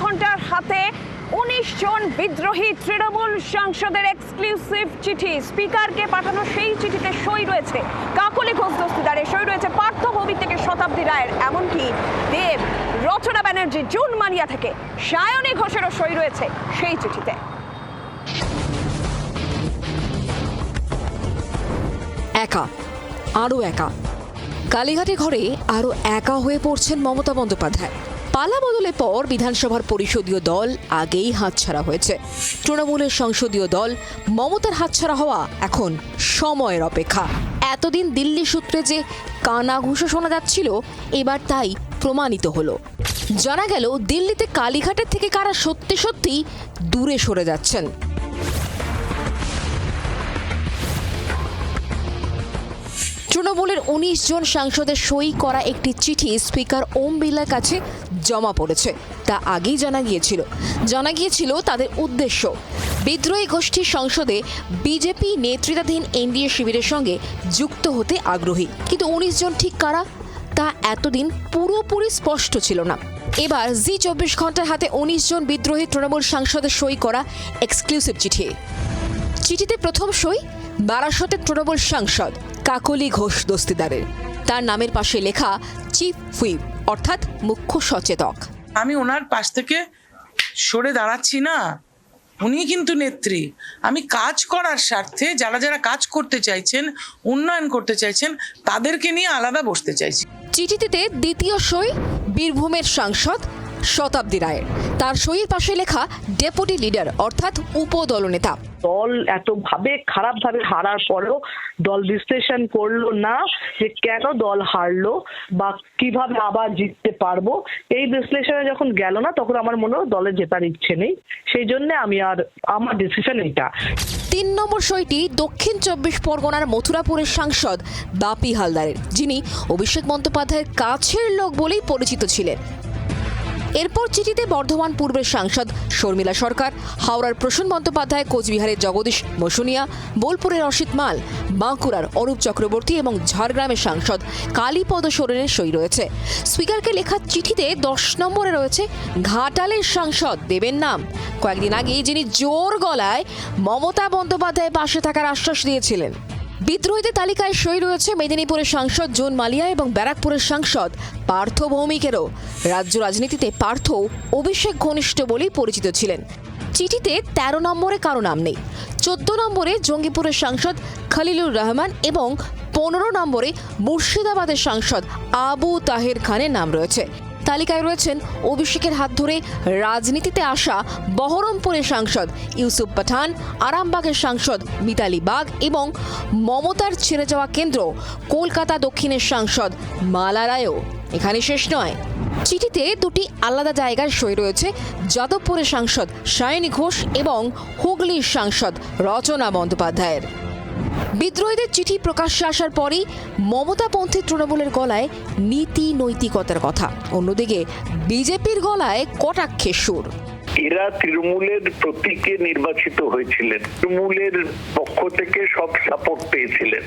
ঘন্টার হাতে 19 জন বিদ্রোহী তৃণমূল সাংসদের এক্সক্লুসিভ চিঠি। স্পিকারকে পাঠানো সেই চিঠিতে সই রয়েছে কাকলি ঘোষ দস্তিদারের, সই রয়েছে পার্থ ভৌমিক থেকে শতাব্দী রায়ের, এমনকি দেব, রচনা ব্যানার্জি, জুন মালিয়া থেকে সায়নী ঘোষেরও সই রয়েছে সেই চিঠিতে। একা, আরও একা। কালীঘাটে ঘরে আরও একা হয়ে পড়ছেন মমতা বন্দ্যোপাধ্যায়। পালা বদলের পর বিধানসভার পরিষদীয় দল আগেই হাতছাড়া হয়েছে। তৃণমূলের সংসদীয় দল মমতার হাতছাড়া হওয়া এখন সময়ের অপেক্ষা। এতদিন দিল্লি সূত্রে যে কানাঘুষো শোনা যাচ্ছিল, এবার তাই প্রমাণিত হলো। জানা গেল দিল্লিতে কালীঘাটের থেকে কারা সত্যি সত্যি দূরে সরে যাচ্ছেন। তৃণমূলের 19 জন সাংসদের সই করা একটি চিঠি স্পিকার ওম বিড়লার কাছে জমা পড়েছে। তা আগেই জানা গিয়েছিল তাদের উদ্দেশ্য বিদ্রোহী গোষ্ঠীর সংসদে বিজেপি নেতৃত্বাধীন এনডিএ শিবিরের সঙ্গে যুক্ত হতে আগ্রহী, কিন্তু 19 জন ঠিক কারা তা এতদিন পুরোপুরি স্পষ্ট ছিল না। এবার জি 24 ঘন্টার হাতে 19 জন বিদ্রোহী তৃণমূল সাংসদের সই করা এক্সক্লুসিভ চিঠিতে প্রথম সই বারাসতের তৃণমূল সাংসদ কাকলি ঘোষ দস্তিদারের। তার নামের পাশে লেখা চিফ হুইপ, অর্থাৎ মুখ্য সচেতক। আমি ওনার পাশ থেকে সরে দাঁড়াচ্ছি না, উনি কিন্তু নেত্রী। আমি কাজ করার স্বার্থে যারা যারা কাজ করতে চাইছেন, উন্নয়ন করতে চাইছেন, তাদেরকে নিয়ে আলাদা বসতে চাইছি। চিঠিটিতে দ্বিতীয় সই বীরভূমের সাংসদ শতাব্দী রায়ের। তার সইয়ের পাশে লেখা ডেপুটি লিডার, অর্থাৎ উপদলনেতা। দল এতভাবে খারাপভাবে হারার পরেও দল বিশ্লেষণ করলো না যে কেন দল হারলো বা কিভাবে আবার জিততে পারবো। এই বিশ্লেষণে যখন গেল না, তখন আমার মনে হলো দলের জেতার ইচ্ছে নেই, সেই জন্য আমার ডিসিশন এইটা। 3 নম্বর সইটি দক্ষিণ 24 পরগনার মথুরাপুরের সাংসদ বাপি হালদারের, যিনি অভিষেক বন্দ্যোপাধ্যায়ের কাছের লোক বলেই পরিচিত ছিলেন। এরপর চিঠিতে বর্ধমান পূর্বের সাংসদ শর্মিলা সরকার, হাওড়ার প্রসূন বন্দ্যোপাধ্যায়, কোচবিহারের জগদীশ মশুনিয়া, বোলপুরের অসিত মাল, বাঁকুড়ার অরূপ চক্রবর্তী এবং ঝাড়গ্রামের সাংসদ কালীপদ সোরেনের সই রয়েছে। স্পিকারকে লেখা চিঠিতে 10 নম্বরে রয়েছে ঘাটালের সাংসদ দেবের নাম। কয়েকদিন আগে যিনি জোর গলায় মমতা বন্দ্যোপাধ্যায়ের পাশে থাকার আশ্বাস দিয়েছিলেন। বিদ্রোহীদের তালিকায় সই রয়েছে মেদিনীপুরের সাংসদ জুন মালিয়া এবং ব্যারাকপুরের সাংসদ পার্থ ভৌমিকেরও। রাজ্য রাজনীতিতে পার্থ অভিষেক ঘনিষ্ঠ বলেই পরিচিত ছিলেন। চিঠিতে 13 নম্বরে কারো নাম নেই। 14 নম্বরে জঙ্গিপুরের সাংসদ খলিলুর রহমান এবং 15 নম্বরে মুর্শিদাবাদের সাংসদ আবু তাহের খানের নাম রয়েছে। তালিকায় রয়েছেন অভিষেকের হাত ধরে রাজনীতিতে আসা বহরমপুরের সাংসদ ইউসুফ পাঠান, আরামবাগের সাংসদ মিতালি বাগ এবং মমতার ছেড়ে যাওয়া কেন্দ্র কলকাতা দক্ষিণের সাংসদ মালা রায়ও। এখানে শেষ নয়, চিঠিতে 2টি আলাদা জায়গার সই রয়েছে যাদবপুরের সাংসদ সায়নী ঘোষ এবং হুগলির সাংসদ রচনা বন্দ্যোপাধ্যায়ের। বিদ্রোহীদের চিঠি প্রকাশ্যে আসার পরই মমতাপন্থী তৃণমূলের গলায় নীতি নৈতিকতার কথা, অন্যদিকে বিজেপির গলায় কটাক্ষের সুর। এরা তৃণমূলের প্রতীকে নির্বাচিত হয়েছিলেন, তৃণমূলের পক্ষ থেকে সব সাপোর্ট পেয়েছিলেন,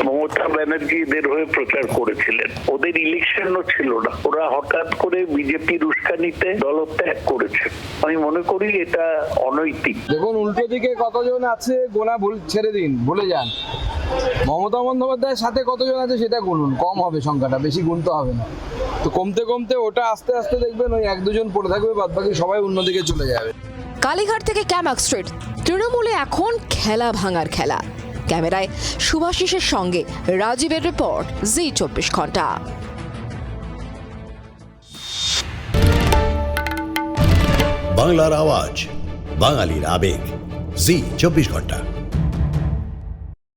মমতা ব্যানার্জি এদের হয়ে প্রচার করেছিলেন। ওদের ইলেকশনও ছিল না, ওরা হঠাৎ করে বিজেপির উস্কানিতে দলত্যাগ করেছে। আমি মনে করি এটা অনৈতিক। দেখুন, উল্টো দিকে কতজন আছে গোনা ছেড়ে দিন, ভুলে যান। মমতা বন্দ্যোপাধ্যায়ের সাথে কতজন আছে সেটা গুনুন, কম হবে সংখ্যাটা, বেশি গুনতে হবে না। তো কমতে কমতে ওটা আস্তে আস্তে দেখবেন ওই 1-2 পড়ে থাকবে, বাদ বাকি সবাই অন্যদিকে চলে যাবে। কালীঘাট থেকে ক্যামাক স্ট্রিট, তৃণমূলে এখন খেলা ভাঙার খেলা। ক্যামেরায় শুভাশিসের সঙ্গে রাজীবের রিপোর্ট, জি 24 ঘন্টা। বাংলার আওয়াজ, বাঙালির আবেগ, জি 24 ঘন্টা।